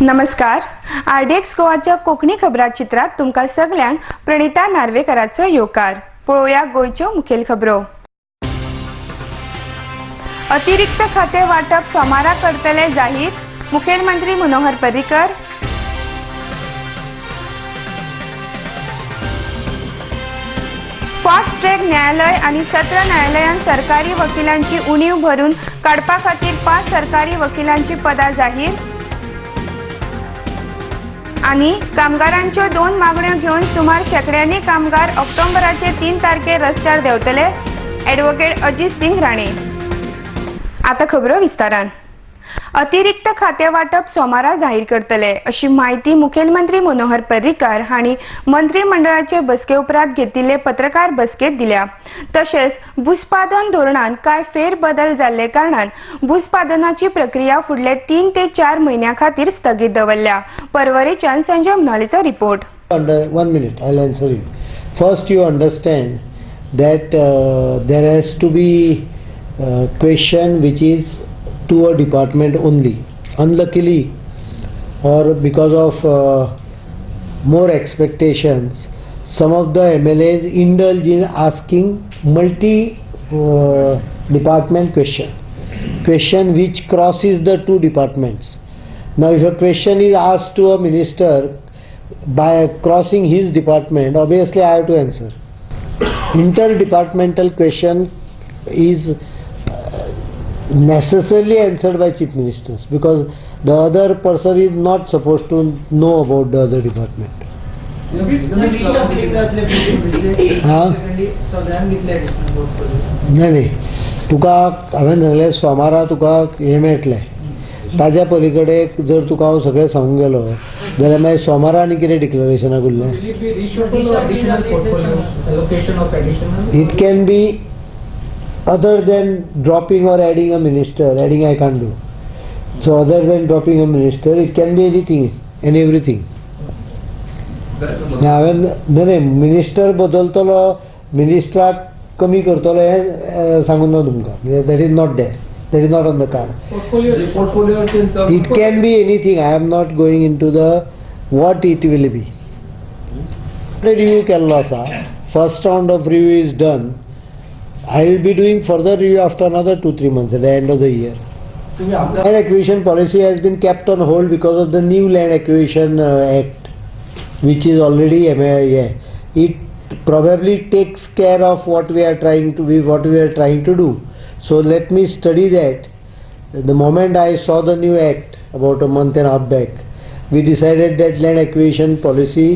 नमस्कार. आरडीएक्स गोवाच्या कोंकणी खबरां चित्रात तुमकां सगळ्यांक प्रणिता नार्वेकराचो येवकार. पळोवया गोंयच्यो मुखेल खबरो. अतिरिक्त खाते वाटप सोमारा करतले जाहीर, मुखेलमंत्री मनोहर पर्रीकर. फास्ट ट्रॅक न्यायालय आणि सत्र न्यायालयान सरकारी वकिलांची उणीव भरून काडपा खातीर 5 सरकारी वकिलांची पदां जाहीर. आणि कामगारांच्यो 2 मागण्यो घेवन सुमार शेकड्यांनी कामगार ऑक्टोबराचे 3 तारखेर रस्त्यार देंवतले. ॲडव्होकेट अजित सिंग राणे. आता खबरो विस्तारान. अतिरिक्त खाते वाटप सोमारा जाहीर करतले अशी माहिती मुखेलमंत्री मनोहर पर्रीकार हांणी मंत्रिमंडळाचे बसके उपरांत घेतिल्ले पत्रकार बसकेत दिल्या. तशेंच भूस्पादन धोरणांत काय फेरबदल जाल्ले कारणान भूस्पादनाची प्रक्रिया फुडले 3 ते 4 म्हयन्यां खातीर स्थगीत दवरल्या. परवरीच्यान संजय मनाळेचो report. 1 minute, I'll answer you. First, you understand that there has to be question which is to a department only. Unluckily, or because of more expectations, some of the MLAs indulge in asking multi-department question which crosses the 2 departments. Now, if a question is asked to a minister by crossing his department, obviously I have to answer. Interdepartmental question is necessarily answered by chief ministers because the other person is not supposed to know about the other department. नाही तुका हांवें सांगलें सोमारा तुका हें मेळटलें. ताज्या पलीकडे जर तुका हांव सगळें सांगूंक गेलो जाल्यार मागीर सोमारा आनी कितें डिक्लरेशनाक उरलें. It can B other than dropping or adding a minister. Adding I can't do. So other than dropping a minister, it can be anything and everything. नाही मिनिस्टर बदलतलो, मिनिस्टराक कमी करतलो हे सांगून ना तुमकां. That is not there, that is not on the card. It can be anything. I am not going into the what it will be. Review केल्लो आसा. First round of review is done. I will be doing further review after another 2-3 months at the end of the year. Land acquisition policy has been kept on hold because of the new Land Acquisition Act, which is already it probably takes care of what we are trying to do. So let me study that. The moment I saw the new act about a month and a half back, we decided that land acquisition policy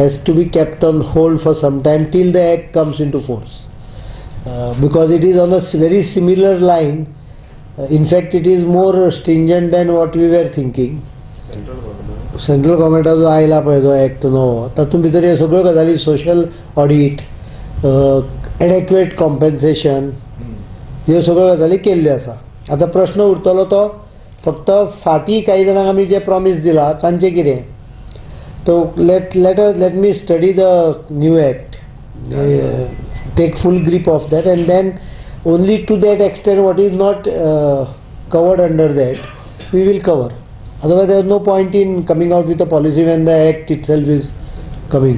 has to be kept on hold for some time till the act comes into force. Because it is on a very similar line. In fact, it is more stringent than what we were thinking. Central government जो आयला पळय जो act नवो तातूंत भितर हे सगळ्यो गजाली सोशल ऑडिट, एडेक्वेट कॉम्पेन्सेशन ह्यो सगळ्यो गजाली केल्ल्यो आसा. आतां प्रश्न उरतलो तो फक्त फाटीं कांय जाणांक आमी जे प्रॉमीस दिला तांचें कितें. तो let me study the new act. Take full grip of that, and then only to that extent what is not covered under that we will cover. Otherwise there is no point in coming out with a policy when the act itself is coming.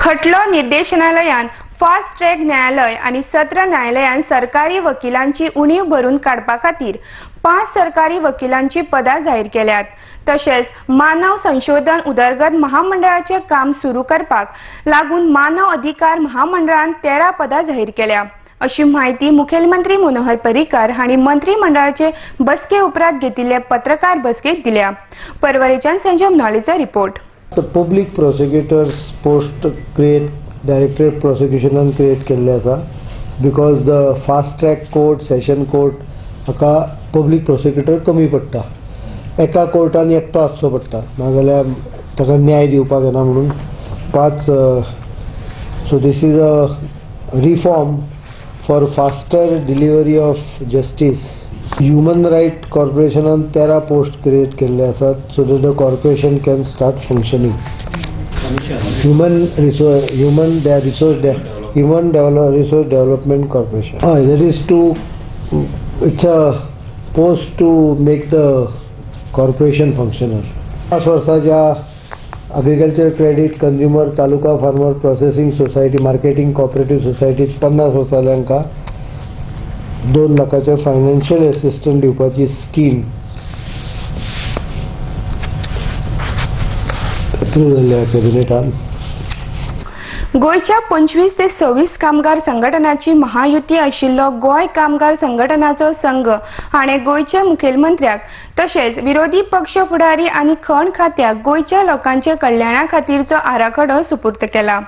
खटलो निर्देशनालयान fast track न्यायालय आणि सत्र न्यायालयान सरकारी वकिलांची उणीव भरून काडपा खातीर 5 सरकारी वकिलांची पदां जाहीर केल्यात. तशेंच मानव संशोधन उदरगत महामंडळाचे काम सुरू करपाक लागून मानव अधिकार महामंडळान 13 पदां जाहीर केल्या अशी माहिती मुखेलमंत्री मनोहर पर्रीकार हांणी मंत्रिमंडळाचे बसके उपरांत घेतिल्ले पत्रकार बसकेत दिल्या. परवरीच्यान संजय मनाळेचो रिपोर्ट. Public prosecutors post create directorate प्रोसिक्युशनान क्रिएट केल्ले आसा because the fast track court, session court हाका पब्लीक प्रोसिक्युटर कमी पडटा. एका कोर्टान एकटो आसचो पडटा नाजाल्यार ताका न्याय दिवपाक येना म्हणून 5. So this is a reform for faster delivery of justice. Human right कॉर्पोरेशनान 13 पोस्ट क्रिएट केल्ले आसात so that the corporation can start functioning. Human resource development corporation. That is to it's a post to make the corporation functional. 5 वर्साच्या agriculture credit consumer taluka farmer processing society marketing cooperative सोसायटीत 50 वर्सांक 2 लाखाचे financial assistant दिवपाची scheme approve जाल्ल्या कॅबिनेटान. गोयच्या 25 ते 26 कामगार संघटनांची महायुती आशिल्लो गोय कामगार संघटनाचो संघ हाणें गोयच्या मुखेलमंत्र्याक तशेंच विरोधी पक्ष फुडारी आनी खण खात्याक गोयच्या लोकांच्या कल्याणा खातीरचो आराखडो सुपूर्द केला.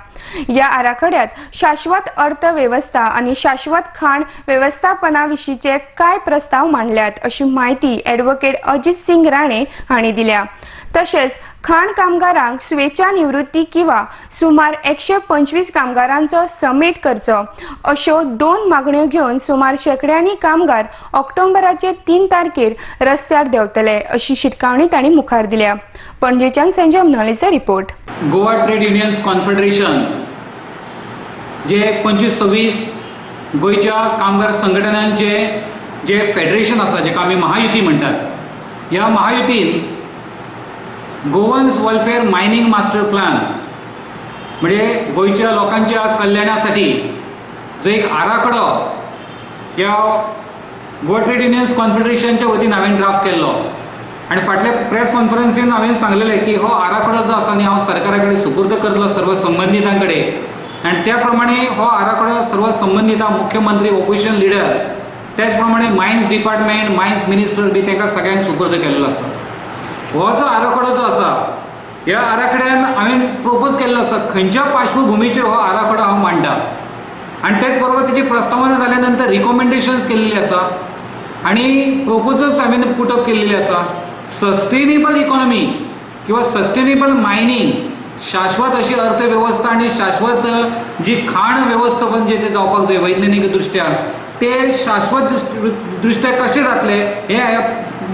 या आराखड्यात शाश्वत अर्थवेवस्था आणि शाश्वत खाण व्यवस्थापनाविशींचे कांय प्रस्ताव मांडल्यात अशी माहिती ॲडव्होकेट अजित सिंग राणे हांणी दिल्या. तशेंच खाण कामगारांक स्वेच्छा निवृत्ती किंवा सुमार 125 कामगारांचो समेट करचो अश्यो 2 मागण्यो घेवन सुमार शेकड्यांनी कामगार ऑक्टोबराचे 3 तारखेर रस्त्यार देंवतले अशी शिटकावणी तांणी मुखार दिल्या. पणजेच्यान संजय मनालेचो रिपोर्ट. गोवा ट्रेड युनियन्स कॉन्फेडरेशन जे 25-26 गोयच्या कामगार संघटनांचे जे फेडरेशन आसा जेका आमी महायुती म्हणटात, ह्या महायुतीन Goans welfare mining master plan म्हणजे गोयच्या लोकांच्या कल्याणासाठी जो एक आराखडो ह्या गोवा ट्रेड युनियन्स कॉन्फेडरेशनच्या वतीन हांवें ड्राफ्ट केल्लो आणि फाटल्या प्रेस कॉन्फरन्सीन हांवें सांगलेलें की हो आराखडो जो आसा न्ही हांव सरकारा कडेन सुपूर्द करतलो सर्व संबंधितां कडेन आनी त्या प्रमाणे हो आराखडो सर्व संबंधितां मुख्यमंत्री ओपोजिशन लिडर त्याच प्रमाणे मायन्स डिपार्टमेंट मायन्स मिनिस्टर बी तांकां सगळ्यांक सुपूर्द केल्लो आसा. हो जो आराखडो जो आसा ह्या आराखड्यान हांवें प्रोपोज केल्लो आसा खंयच्या पार्श्वभुमीचेर हो आराखडो हांव मांडटा आनी तेच बरोबर तेची प्रस्तावना जाल्या नंतर रिकमेंडेशन्स केल्ली आसा आनी प्रोपोजल्स हांवें पुटअप केल्लेली आसा. सस्टेनेबल इकॉनॉमी किंवा सस्टेनेबल मायनिंग शाश्वत अशी अर्थव्यवस्था आणि शाश्वत जी खाण व्यवस्थापन जे जावपाक जाय वैज्ञानीक दृश्ट्यान ते शाश्वत दृश्ट्या कशें जातले हे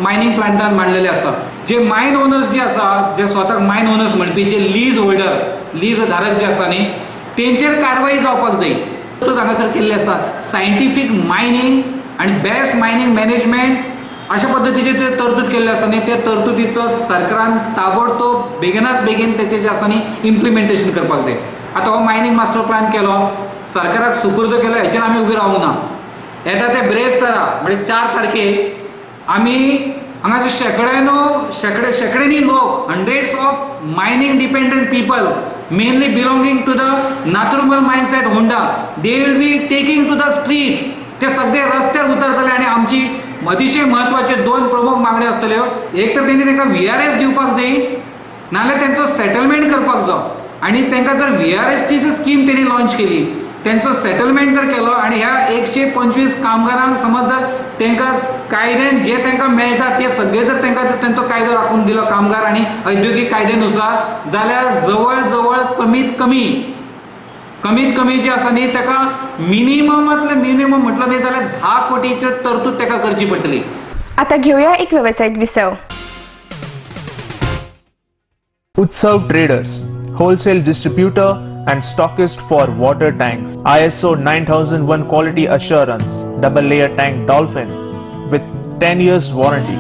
मायनिंग प्लांटान मांडलेले आसा. जे मायन ओनर्स जे आसा जे स्वताक मायन ओनर्स म्हणपी जे लीज होल्डर लीज धारक जे आसा न्ही तेंचेर कारवाई जावपाक जाय हांगासर केल्ले आसा. सायंटिफीक मायनिंग आनी बेस्ट मायनिंग मॅनेजमेंट अशा पद्दतीचे ते तरतूद केल्ले आसा न्ही ते तरतुदीचो सरकारान ताबडतोब बेगीनाच बेगीन तेचे जे आसा न्ही इम्प्लिमेंटेशन करपाक जाय. आतां हो मायनिंग मास्टर प्लॅन केलो सरकाराक सुपूर्द केलो हेचेर आमी उबी रावूंक ना. येता ते ब्रेस्तारा म्हणजे 4 तारखेक आमी हांगाचे शेकड्यांनी लोक hundreds of mining dependent people mainly belonging to the Naturmal mines at Honda they will be taking to the street. ते सगळे रस्त्यार उतरतले आनी आमची अतिशय म्हत्वाचे 2 प्रमुख मागण्यो आसतल्यो. एक तर तेंणी तांकां VRS दिवपाक जाय नाजाल्यार तेंचो सेटलमेंट करपाक जाय आनी तांकां जर VRSची जी स्कीम तेणी लॉन्च केली तेंचो सेटलमेंट जर केलो आनी ह्या 125 कामगारांक समज जर तांकां कायद्यान जे तांकां मेळटा ते सगळे जर तांकां तेंचो कायदो राखून दिलो कामगार आनी औद्योगीक कायद्यानुसार जाल्यार जवळ जवळ कमीत कमी जे आसा न्ही ताका मिनिममांतले मिनिमम म्हटलं न्ही जाल्यार 10 कोटीची तरतूद ताका करची पडटली. आता घेऊया एक व्यावसायिक विसव. Utsav Traders, wholesale distributor and stockist for water tanks, ISO 9001 quality assurance, double layer tank Dolphin with 10 years warranty,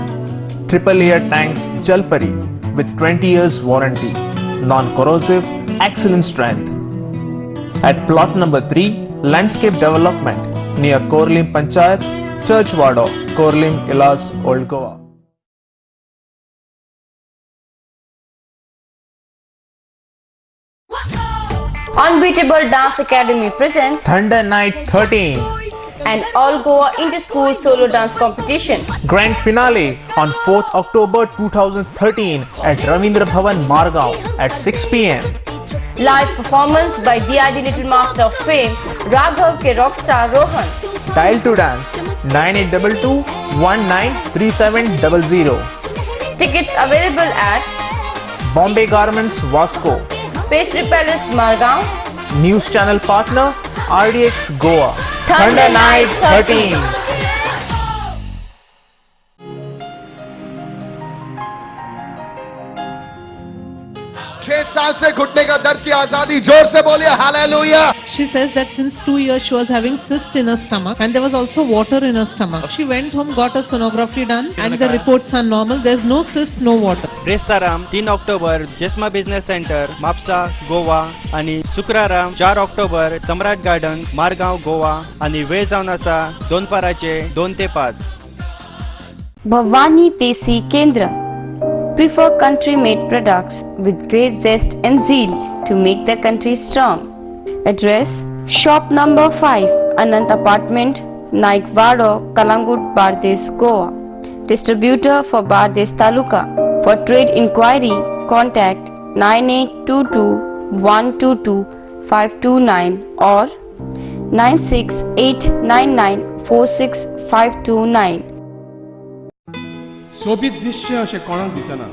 triple layer tanks Jalpari with 20 years warranty, non-corrosive, excellent strength. At plot number 3, Landscape Development near Korlim Panchayat, Churchwada, Korlim, Ilas, Old Goa. Unbeatable Dance Academy presents Thunder Night 13, an all Goa inter-school solo dance competition. grand finale on 4th October 2013 at Ravindra Bhavan, Margao at 6 p.m. Live performance by DID Little Master of Fame, Raghav K Rockstar Rohan. Dial to dance 9822193700. Tickets available at Bombay Garments, Vasco. Pastry Palace, Margao. News channel partner RDX Goa. Thunder Night 13. 6 साल से घुटने का दर्द की आजादी, जोर से बोलिए hallelujah. She says that since 2 years she was having cyst in her stomach and there was also water in her stomach. She went home, got a sonography done and the reports are normal. There's no cyst, no water. रेस्ताराम 3 October Jesma business centre Mapusa Goa आणि शुक्राराम 4 October Samrat garden Margao Goa आणि वेळ जावन आसा दोनपाराचे 2 ते 5. Bhavani Desi Kendra. Prefer country-made products with great zest and zeal to make the country strong. Address: Shop number 5, Anant Apartment, Naikvado, Kalangut, Bardes, Goa. Distributor for Bardes Taluka. For trade inquiry, contact 9822 122 529 or 96899 46529. सोबीत दिसचें अशें कोणाक दिसना.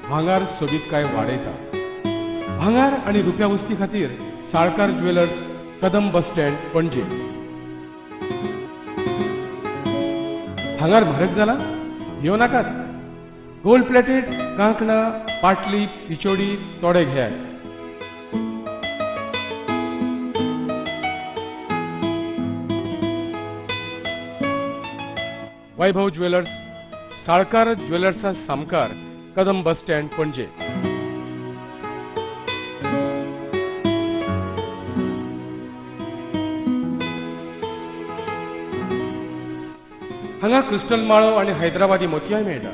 भांगार सोबीत काय वाडयता. भांगार आनी रुप्या वस्ती खातीर Salkar jewellers, Kadam bus stand, पणजे. भांगार म्हारग जाला? घेवं नाकात. गोल्ड प्लेटेड कांकणां, पाटली, पिचोडी तोडे घेयात. वैभव ज्वेलर्स, साळकार ज्वेलर्सा सामकार, कदम बस स्टँड, पणजे. हांगा क्रिस्टल माळो आणि हैदराबादी मोतयाय मेळटा.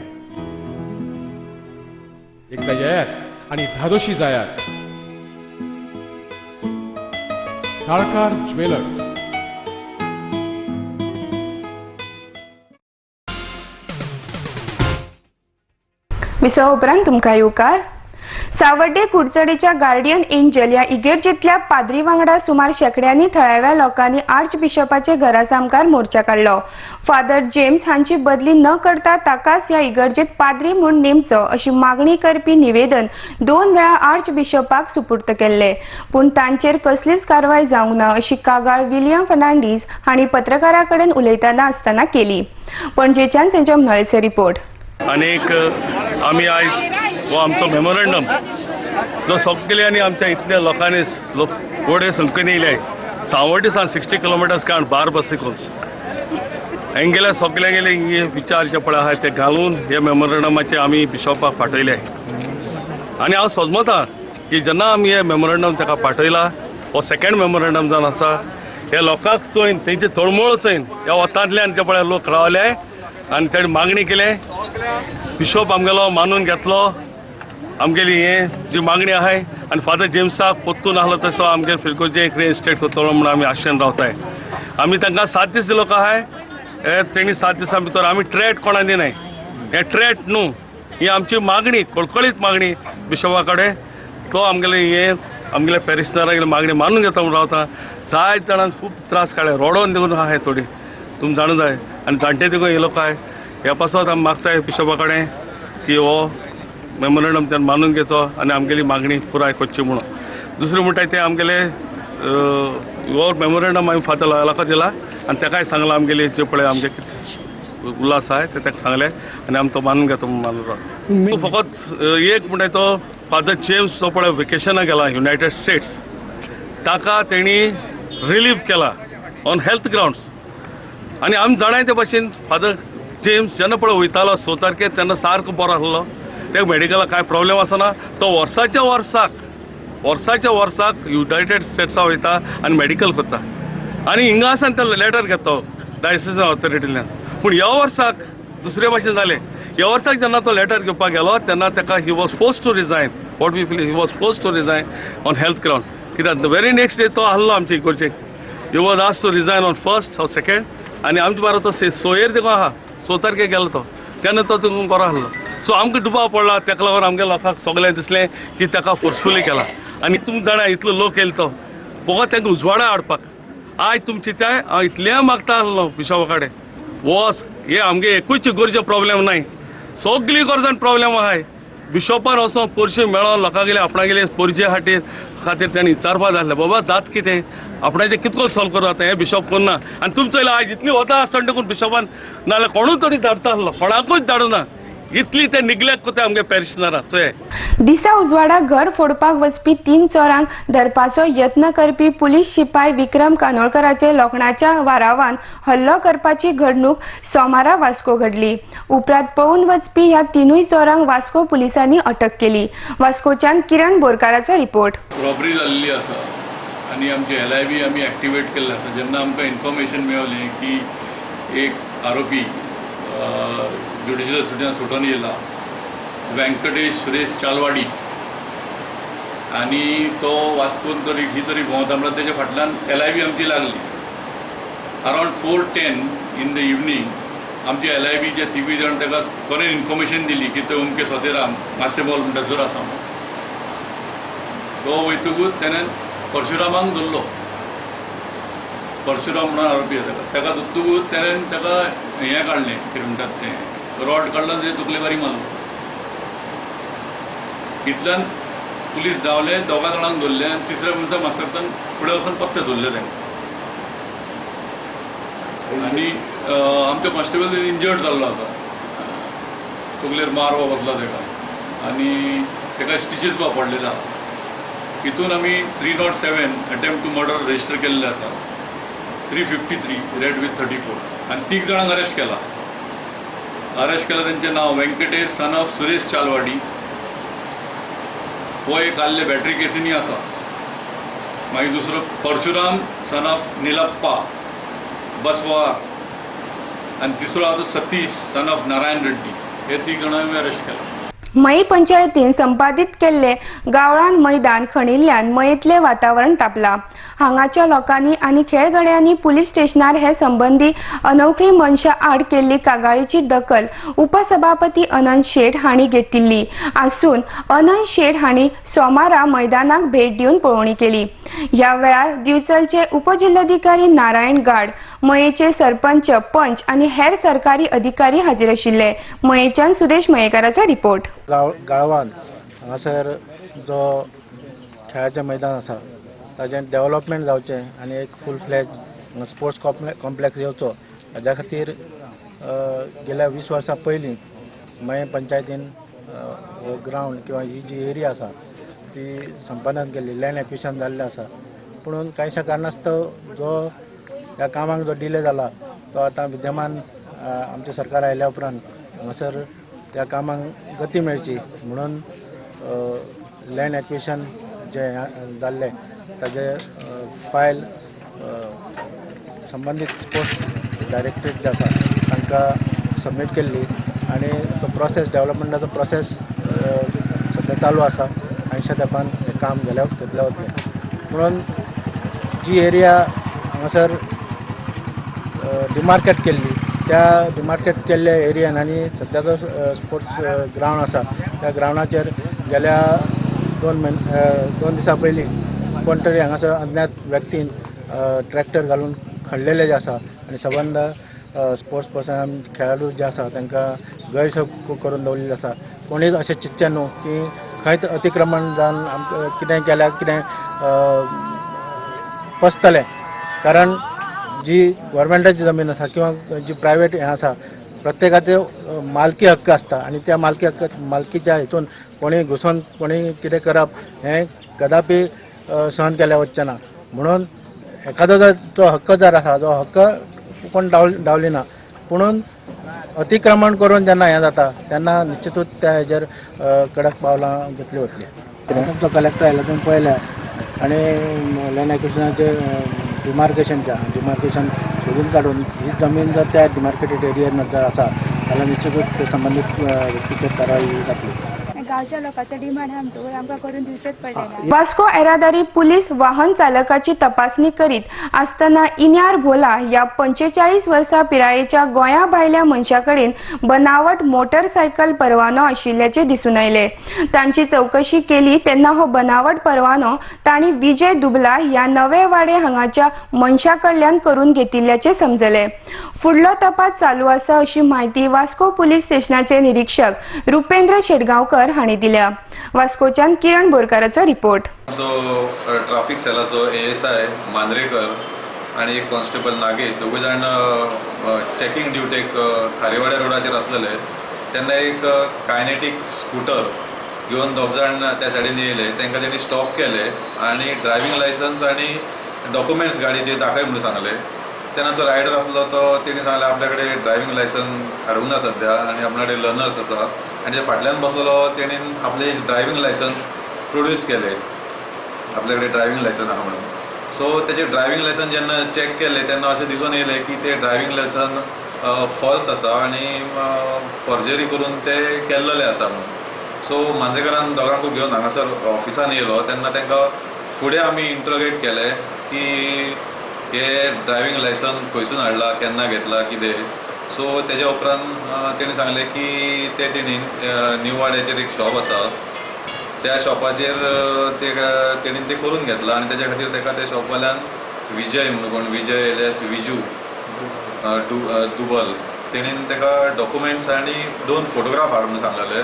एकदा येयात आणि धादोशी जायात. साळकार ज्वेलर्स. विसव उपरांत तुमकां येवकार. सावर्डे कुडचडेच्या गार्डियन एंजल ह्या इगर्जेंतल्या पाद्री वांगडा सुमार शेकड्यांनी थळाव्या लोकांनी आर्च बिशपाचे घरासामकार मोर्चा काडलो. फादर जेम्स हांची बदली न करता ताकाच ह्या इगर्जेंत पाद्री म्हूण नेमचो अशी मागणी करपी निवेदन 2 वेळा आर्च बिशपाक सुपूर्द केल्ले. पूण तांचेर कसलीच कारवाय जावंक ना अशी कागाळ विलियम फर्नांडीस हांणी पत्रकारां कडेन उलयतना आसतना केली. पणजेच्यान संजय म्हाळेचो रिपोर्ट. अनेक आम्ही आज हो आमचो मेमोरंडम जो सगळे आनी आमच्या इतल्या लोकांनी गोडे संख्येन येयले. सावड्डेसान 60 किलोमिटर्स काण बार बसिकून हेंगेले सगळ्यांगेले हे विचार जे पळय आहा ते घालून हे मेमोरंडमाचे आमी बिशपाक पाठयले. आनी हांव सोजमता की जेन्ना आमी हे मेमोरंडम ताका पाठयला, हो सेकंड मेमोरंडम जावन आसा, हे लोकांक चोयन तेंची तळमळ चोयन ह्या वतांतल्यान जे पळय लोक रावले आनी तेणे मागणी केले. बिशप आमगेलो मानून घेतलो आमगेली हे जी मागणी आहाय. आनी फादर जेम्साक पोत्तून आहलो तसो आमगे फिरकोचे एक इस्टेट करतलो म्हणून आमी आशेन रावताय. आमी तांकां 7 दीस दिलो आहाय. तेणी 7 दिसां भितर आमी ट्रेट कोणा दिनाय. हे ट्रेट न्हू, ही आमची मागणी, कळकळीत मागणी बिशपा कडेन. तो आमगेले हे आमगेले पॅरिशनरागेली मागणी मानून घेता म्हणून रावता. जायत जाणांक खूब त्रास काडले, रोडोन दिवन आहाय थोडी, तुमी जाणू जाय. आनी जाणटे देखून येयलो काय ह्या पासत आमी मागताय बिशपा कडेन की हो मेमोरंडम त्यान मानून घेवचो आनी आमगेली मागणी पुराय करची म्हणून. दुसरें म्हणटाय ते आमगेले हो मेमोरंडम आमी फादर लॉयलाका दिला आनी ताकाय सांगलां आमगेली जे पळय आमगे उल्हास आहाय ते ताका सांगले आनी आमी तो मानून घेता म्हणून मानून रावता. फकत एक म्हणटाय तो फादर जेम्स जो पळय वेकेशनाक गेला युनायटेड स्टेट्स, ताका तेणी रिलीव केला ऑन हेल्थ ग्राउंड्स. आनी आमी जाणाय ते भाशेन फादर जेम्स जेन्ना पळय वयतालो 6 तारखेर तेन्ना सारको बरो आसलो. तेका मेडिकलाक कांय प्रॉब्लेम आसना. तो वर्साच्या वर्साक युनायटेड स्टेट्साक वयता आनी मेडिकल करता आनी हिंगा आसान ते लेटर घेता डायसिजन ऑथॉरिटींतल्यान. पूण ह्या वर्साक दुसरे भाशेन जालें. ह्या वर्साक जेन्ना तो लेटर घेवपाक गेलो तेन्ना ताका he was forced to resign. What we feel he was forced to resign on health ground. कित्याक द वेरी नेक्स्ट डे तो आहलो आमचे इकडचे. He was asked to resign on 1st or 2nd आनी आमचे बारा तो 6 देखून आहा. 6 तारखेक गेलो तो तेन्ना तो तितून बरो आहलो. सो आमकां दुबाव पडला. तेका लागून आमगे लोकांक सगळें दिसलें की ताका फोर्सफुली केला. आनी तुमी जाणा इतलो लोक येयलो तो फकत तांकां उजवाडा हाडपाक. आयज तुमचे ते हांव इतलें मागता आहलो बिशपा कडेन वॉस हे आमगे एकूच गरजे प्रॉब्लेम नाय, सगळी गरजान प्रॉब्लेम आहाय. बिशपान वचोन पोरशे मेळोन लोकांगेले आपणागेले पोरजे खातीर त्यांनी विचारपाक जाय बाबा जात कितें आपणाचें कितको सॉल्व करूं आतां हें बिशप करना. आनी तुमचो आयज इतली वता आसतना देखून बिशपान नाल्यार कोणूच तरी धाडटा आहलो, कोणाकूच धाडूना. इतली ते निग्लेक्ट कोता आमगे पेन्शनरांचो. दिसा उजवाडा घर फोडपाक वचपी 3 चोरांक धरपाचो यत्न करपी पुलीस शिपाई विक्रम कानोळकराचे लोखणाच्या वारावान हल्लो करपाची घडणूक सोमारा वास्को घडली. उपरांत पळून वचपी ह्या 3 चोरांक वास्को पुलिसांनी अटक केली. वास्कोच्यान किरण बोरकाराचो रिपोर्ट. रॉबरी जाल्ली आसा आनी आमचे LIB आमी एक्टिवेट केल्ले आसा. जेन्ना आमकां इन्फॉर्मेशन मेळ्ळें की एक आरोपी ज्युडिशियल कस्टडींतल्यान सुटून येयला, व्यंकटेश सुरेश चालवाडी, आनी तो वास्कोन तरी ही तरी भोंवता म्हणल्यार तेच्या फाटल्यान LIB आमची लागली. अरावंड 4:10 इन द इवनिंग आमची LIB जे 3 जाण ताका कोणें इन्फॉर्मेशन दिली की तो अमके सोदेराम मातशें बॉल म्हणटा जोर आसा म्हणून. तो वयतकूच तेणें परशुरामांक धरलो. परशुराम म्हणून आरोपी आसा ताका धरतकूच तेणें ताका हें काडलें, कितें म्हणटात तें रॉड काडलो, तेजे तकलेबारी मारलो. इतल्यान पुलीस धांवले, 2 जाणांक धरले आनी 3ऱ्या मनशाक मातसोगतान फुडें वचून पत्ते धरले तांकां. आनी आमचो कॉन्स्टेबल इंजर्ड जाल्लो आसा, तकलेर मार वतलो ताका आनी ताका स्टिचीस पडलेले आसा. हितून आमी 307 अटेम्प्ट टू मर्डर रजिस्टर केल्ले आसा, 353 रेड विथ 34 आनी 3 जाणांक अरेस्ट केला. तेंचें नांव व्यंकटेश सन ऑफ सुरेश चालवाडी, हो एक आल्ले बॅटरी केसींनी आसा. मागीर दुसरो परशुराम सन ऑफ निलप्पा बसवार आनी तिसरो आसा सतीश सन ऑफ नारायण रेड्डी. हे 3 जाणांक अरेस्ट केला. मयी पंचायतीन संपादीत केल्ले गावळान मैदान खणिल्ल्यान मयेंतलें वातावरण तापलां. हांगाच्या लोकांनी आनी खेळगड्यांनी पुलीस स्टेशनार हे संबंधी अनवळखी मनशां आड केल्ली कागाळीची दखल उपसभापती अनंत शेट हांणी घेतिल्ली आसून अनंत शेट हांणी सोमारा मैदानाक भेट दिवन पळोवणी केली. ह्या वेळार दिवचलचे उपजिल्लोधिकारी नारायण गाड, मयेचे सरपंच, पंच आनी हेर सरकारी अधिकारी हाजीर आशिल्ले. मयेच्यान सुदेश मयेकाराचो रिपोर्ट. गाळवान हांगासर जो खेळाचें मैदान आसा ताचें डेव्हलपमेंट जावचें आनी एक फूल फ्लॅज स्पोर्ट्स कॉम्प्लेक्स येवचो हाज्या खातीर गेल्या 20 वर्सां पयलीं मये पंचायतीन हो ग्रावंड किंवा ही जी एरिया आसा ती संपादन केल्ली, लँड एक्विशन जाल्लें आसा. पूण कांयशा कारणास्तव जो ह्या कामाक जो डिले जाला तो आतां विद्यमान आमचें सरकार आयल्या उपरांत हांगासर त्या कामाक गती मेळची म्हणून लँड एक्विशन जें जाल्लें ताजे फायल संबंदीत स्पोर्ट्स डायरेक्टरेट जे आसा तांकां सबमीट केल्ली आनी तो प्रोसेस डेव्हलपमेंटाचो प्रोसेस सद्या चालू आसा. 80 तेंपान हें काम घेतलें वतलें. म्हणून जी एरिया हांगासर डिमार्केट केल्ली त्या डिमार्केट केल्ल्या एरियान आनी सद्या जो स्पोर्ट्स ग्रावंड आसा त्या ग्रावंडाचेर गेल्या 2 दिसां पयलीं कोण तरी हांगासर अज्ञात व्यक्तीन ट्रॅक्टर घालून खणलेले जे आसा आनी सबंद स्पोर्ट्स पर्सन खेळाडू जे आसा तांकां गैरसोय करून दवरलेली आसा. कोणीच अशें चिंतचें न्हू की खंयच अतिक्रमण जावन आमकां कितें केल्यार कितें पसतलें. कारण जी गव्हर्मेंटाची जमीन आसा किंवा जी प्रायवेट हें आसा प्रत्येकाचो मालकी हक्क आसता आनी त्या मालकीच्या हितून कोणी घुसोन कोणी कितें करप हें कदापि सहन केलें वचचें ना. म्हणून एखादो जर तो हक्कदार आसा जो हक्क कोण डावली ना पुणून अतिक्रमण करून जेन्ना हें जाता तेन्ना निश्चितूच त्या हेजेर कडक पावलां घेतली वतली. तो कलेक्टर आयला तुमी पळयल्या आनी लँड एक्विशनाचे डिमार्केशन सोदून काडून ही जमीन जर त्या डिमार्केटेड एरियान जर आसा जाल्यार निश्चितूच ते संबंदीत व्यक्तीचेर कारवाई जातली. गांवच्या लोकांचो डिमांड आमकां करून दिवचेच पडलें. वास्को येरादारी पुलीस वाहन चालकाची तपासणी करीत आसतना इन्यार भोला ह्या 45 वर्सां पिरायेच्या गोंया भायल्या मनशा कडेन बनावट मोटरसायकल परवानो आशिल्ल्याचे दिसून आयले. तांची चवकशी केली तेन्ना हो बनावट परवानो तांणी विजय दुबला ह्या नवे वाडे हांगाच्या मनशा कडल्यान करून घेतिल्ल्याचे समजले. फुडलो तपास चालू आसा अशी माहिती वास्को पुलीस स्टेशनाचे निरीक्षक रुपेंद्र शेटगांवकर हांणी दिल्या. वास्कोच्यान किरण बोरकाराचो रिपोर्ट. जो ट्राफिक सेलाचो ASI मांद्रेकर आणि एक कॉन्स्टेबल नागेश दोघे जाण चेकिंग ड्युटेक खारेवाड्या रोडाचेर आसलेले तेन्ना एक कायनेटीक स्कूटर घेवन दोग जाण त्या सायडीन येयले. तांकां तेणी स्टॉप केले आनी ड्रायव्हिंग लायसन्स आनी डॉक्युमेंट्स गाडयेचे दाखय म्हणून सांगले. तेन्ना तो रायडर आसलो तो तेणी सांगलें आपल्या कडेन ड्रायव्हिंग लायसन्स हाडूंक ना सद्या आनी आपल्या कडेन लर्नर्स आसा आनी ते फाटल्यान बसलो तेणीन आपले ड्रायव्हिंग लायसन्स प्रोड्यूस केले. आपल्या कडेन ड्रायव्हिंग लायसन्स आहा म्हणून. सो तेजे ड्रायव्हिंग लायसन्स जेन्ना चॅक केले तेन्ना अशें दिसून येयलें की ते ड्रायव्हिंग लायसन्स फॉल्स आसा आनी फॉर्जरी करून ते केल्लेले आसा म्हणून. सो मांद्रेकारान दोगांकूय घेवन हांगासर ऑफिसान येयलो तेन्ना तांकां फुडें आमी इंट्रोगेट केले की हे ड्रायव्हिंग लायसन्स खंयसून हाडला, केन्ना घेतला, कितें. सो तेज्या उपरांत तेणी सांगलें की तेणी न्यू वाड्याचेर एक शॉप आसा त्या शॉपाचेर तेणीन ते करून घेतला आनी तेज्या खातीर ताका त्या शॉपवाल्यान विजय म्हणून कोण विजय एलियास विजू दुबल तेणीन ताका डॉक्युमेंट्स आनी 2 फोटोग्राफ हाड म्हणून सांगलेले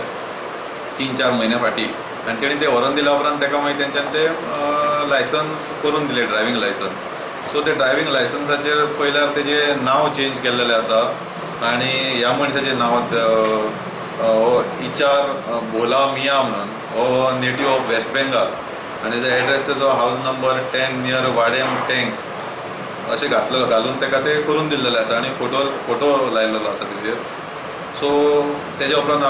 3-4 म्हयन्या फाटीं आनी तेणी ते व्हरून दिल्या उपरांत ताका मागीर तेंच्यान ते लायसन्स करून दिले ड्रायव्हिंग लायसन्स. सो ते ड्रायव्हिंग लायसन्साचेर पयल्यार तेजें नांव चेंज केल्लेलें आसा आनी ह्या मनशाचें नांव इचार भोला मिया म्हणून हो नेटिव्ह ऑफ वेस्ट बेंगाल आनी ते एड्रेस तेजो house number 10 near Vadem tank अशें घालून ताका ते करून दिल्लेलें आसा आनी फोटो लायिल्लो आसा तेजेर. सो तेज्या उपरांत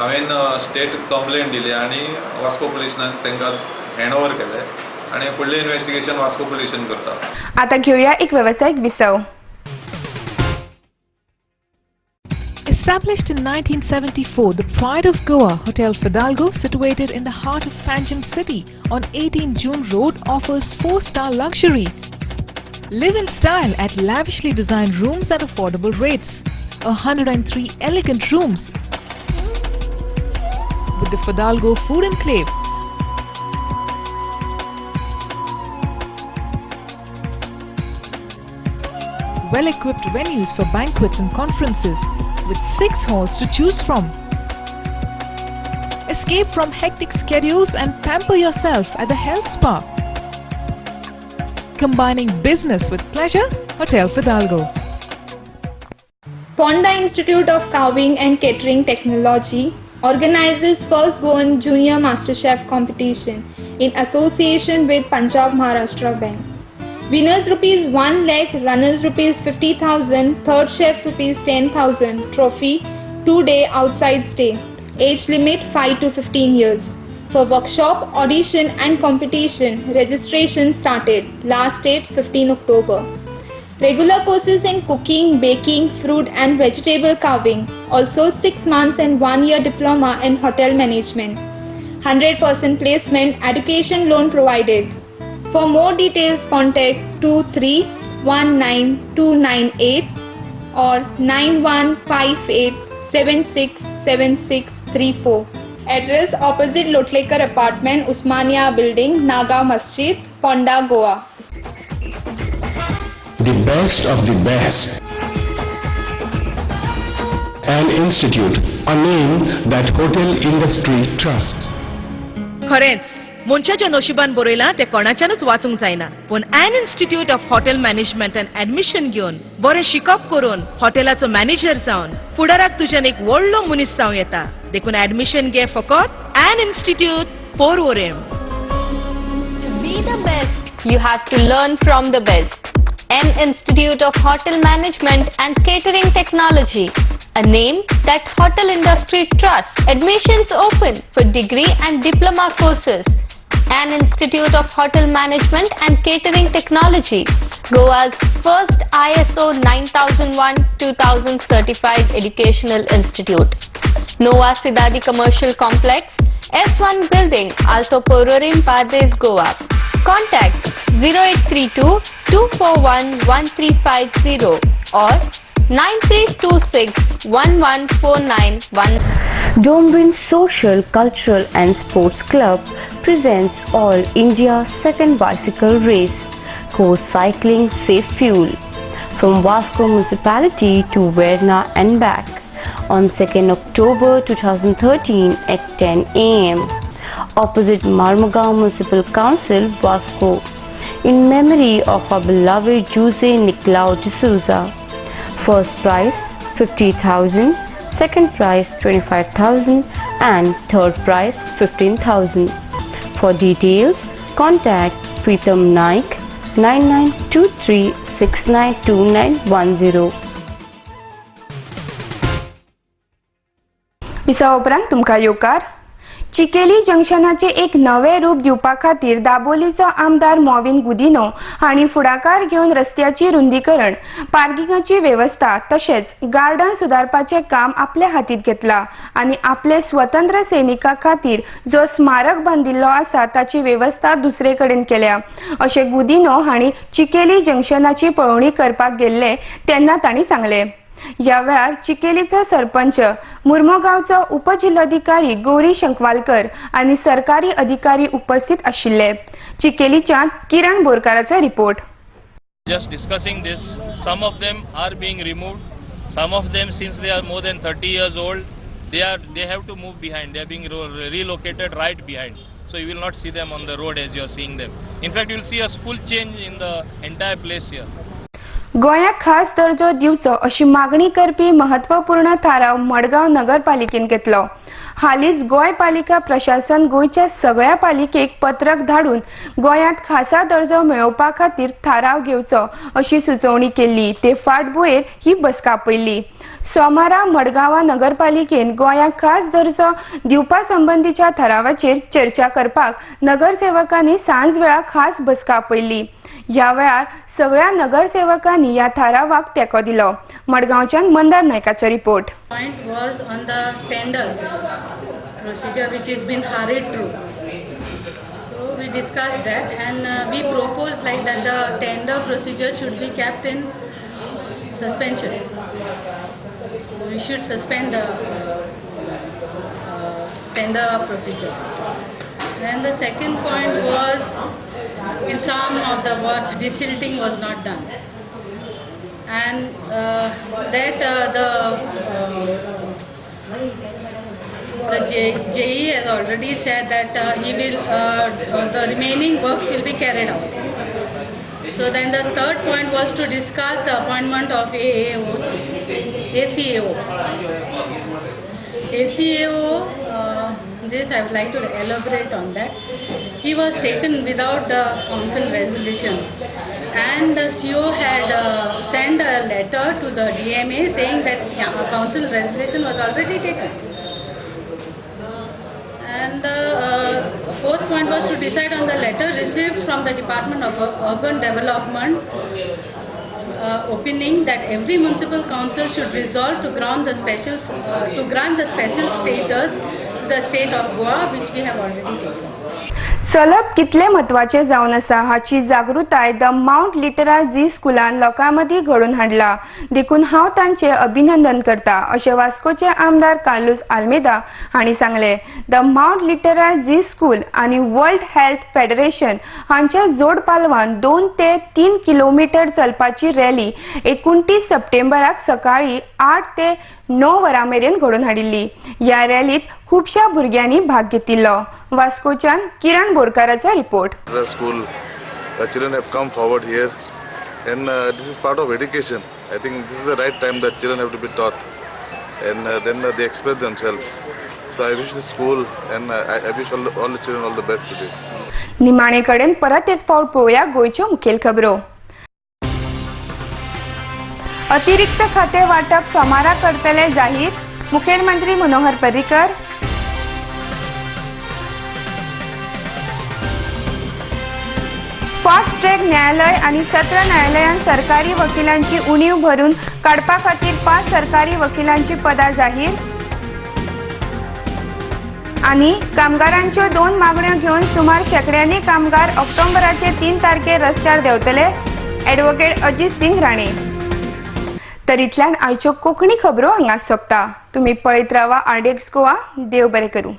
हांवें स्टेट कंप्लेंट दिली आनी वास्को पुलिसान तांकां हँड ओवर केलें आनी फुडलें इन्व्हेस्टिगेशन वास्को पुलिसान करता. आता घेऊया एक व्यावसायिक विसव. Established in 1974, the Pride of Goa, Hotel Fidalgo, situated in the heart of Panjim city on 18 June Road, offers 4-star luxury. Live in style at lavishly designed rooms at affordable rates. 103 elegant rooms with the Fidalgo Food Enclave. Well-equipped venues for banquets and conferences with 6 halls to choose from. Escape from hectic schedules and pamper yourself at the health spa. Combining business with pleasure, Hotel Fidalgo. Ponda Institute of Carving and Catering Technology organizes first Goan Junior MasterChef competition in association with Punjab Maharashtra Bank. Winners rupees 1 lakh, runners rupees 50,000, third chef rupees 10,000. Trophy 2-day outside stay. Age limit 5 to 15 years. For workshop, audition and competition, registration started. Last date 15 October. Regular courses in cooking, baking, fruit and vegetable carving. Also 6 months and 1 year diploma in hotel management. 100% placement, education loan provided. For more details, contact 2319298 or 9158767634. Address opposite Lotlekar Apartment, Usmania Building, Naga Masjid, Ponda, Goa. The best of the best. An institute, a name that hotel industry trusts. खरेंच मनशाच्या नशिबान बरयला ते कोणाच्यानच वाचूंक जायना पण an institute of hotel management and admission घेवन बरें शिकप करून हॉटेलाचो मॅनेजर जावन फुडाराक तुज्यान एक व्हडलो मनीस जावं येता. देखून एडमिशन घे फकत N institute Porvorim. To be the best, you have to learn from the best. An Institute of Hotel Management and Catering Technology, a name that hotel industry trusts. Admissions open for degree and diploma courses. An Institute of Hotel Management and Catering Technology, Goa's first ISO 9001-2000 certified educational institute. Nova Sidadi Commercial Complex, S1 Building, Alto Pororim, Padres, Goa. Contact 0832 241 1350 or 9326 11491. Domrin Social, Cultural and Sports Club presents All India Second Bicycle Race, Course Cycling Safe Fuel, from Vasco Municipality to Verna and back on 2nd October 2013 at 10 am, opposite Marmagaon Municipal Council, Vasco, in memory of our beloved Jose Nicolau de Souza. First prize 50,000, second prize 25,000 and third prize 15,000. For details, contact Pritam Naik 9923692910. Visa उपरांत तुमकां येवकार. चिकेली जंक्शनाचे एक नवे रूप दिवपा खातीर दाबोलीचो आमदार मॉविन गुदिनो हांणी फुडाकार घेवन रस्त्याची रुंदीकरण, पार्किंगाची वेवस्था तशेंच गार्डन सुदारपाचें काम आपल्या हातींत घेतलां आनी आपले स्वतंत्र सैनिकां खातीर जो स्मारक बांदिल्लो आसा ताची वेवस्था दुसरे कडेन केल्या अशें गुदिनो हांणी चिकेली जंक्शनाची पळोवणी करपाक गेल्ले तेन्ना तांणी सांगलें. या वेळार चिकेलीचो सरपंच, मुर्मगांवचो उपजिल्लोधिकारी गौरी शंकवालकर आनी सरकारी अधिकारी उपस्थित आशिल्ले. चिकेलीच्या किरण बोरकाराचो report. Just discussing this, some of them are being removed. Some of them, since they are more than 30 years old, they have to move behind. They are being relocated right behind. So you will not see them on the road as you are seeing them. In fact, you will see a full change in the entire place here. गोंयाक खास दर्जो दिवचो अशी मागणी करपी महत्वपूर्ण थाराव मडगांव नगरपालिकेन घेतलो. हालींच गोंय पालिका प्रशासन गोंयच्या सगळ्या पालिकेक पत्रक धाडून गोंयांत खासा दर्जो मेळोवपा खातीर थाराव घेवचो अशी सुचोवणी केल्ली. ते फाटभुंयेर ही बसका आपयल्ली. सोमारा मडगांवा नगरपालिकेन गोंयाक खास दर्जो दिवपा संबंधीच्या थारावाचेर चर्चा करपाक नगरसेवकांनी सांज वेळा खास बसका आपयल्ली. ह्या वेळार सगळ्या नगरसेवकांनी या थारावाक तेंको दिलो. मडगांवच्यान मंदार नायकाचो रिपोर्ट. Point was on the tender procedure which has been hurried through. So we discussed that and we proposed like that the tender procedure should be kept in suspension. We should suspend the tender procedure. Then the second point was in some of the wards desilting was not done. And the JE has already said that he will the remaining work will be carried out. So then the third point was to discuss the appointment of ACAO. This I would like to elaborate on that. He was taken without the council resolution, and the CO had sent a letter to the DMA saying that council resolution was already taken. And the fourth point was to decide on the letter received from the Department of Urban Development opinion that every municipal council should resolve to grant the special status to the state of Goa, which we have already taken. सलप कितले म्हत्वाचे जावन आसा हाची जागृताय the Mount Litera जी स्कुलान लोकांमदी घडोवन हाडला. देखून हांव तांचे अभिनंदन करता अशें वास्कोचे आमदार कार्लोस आल्मेदा हांणी सांगले. The Mount Litera Zee school आनी वर्ल्ड हेल्थ फेडरेशन हांच्या जोड पालवान 2 ते 3 किलोमीटर चलपाची रॅली 29 सप्टेंबराक सकाळी 8 ते 9 वरां मेरेन घडोवन हाडिल्ली. ह्या रॅलीत खुबश्या भुरग्यांनी भाग घेतिल्लो. वास्कोच्यान किरण बोरकाराचा report. The school children have come forward here, and this is part of education. I think this is the right time that children have to be taught, and then they express themselves. So I wish the school and I wish all the children all the best today. निमाणे कडेन परत एक पावट पळोवया गोंयच्यो मुखेल खबरो. अतिरिक्त खाते वाटप सोमारा करतले जाहीर, मुखेलमंत्री मनोहर पर्रीकर. फास्ट ट्रॅक न्यायालय आणि सत्र न्यायालयान सरकारी वकिलांची उणीव भरून काडपा खातीर 5 सरकारी वकिलांची पदां जाहीर. आणि कामगारांच्यो 2 मागण्यो घेवन सुमार शेकड्यांनी कामगार ऑक्टोबराचे 3 तारखेर रस्त्यार देंवतले. ॲडव्होकेट अजित सिंग राणे. तर इतल्यान आयच्यो कोंकणी खबरो हांगाच सोंपता. तुमी पळयत रावा आरडीएक्स गोवा. देव बरें करूं.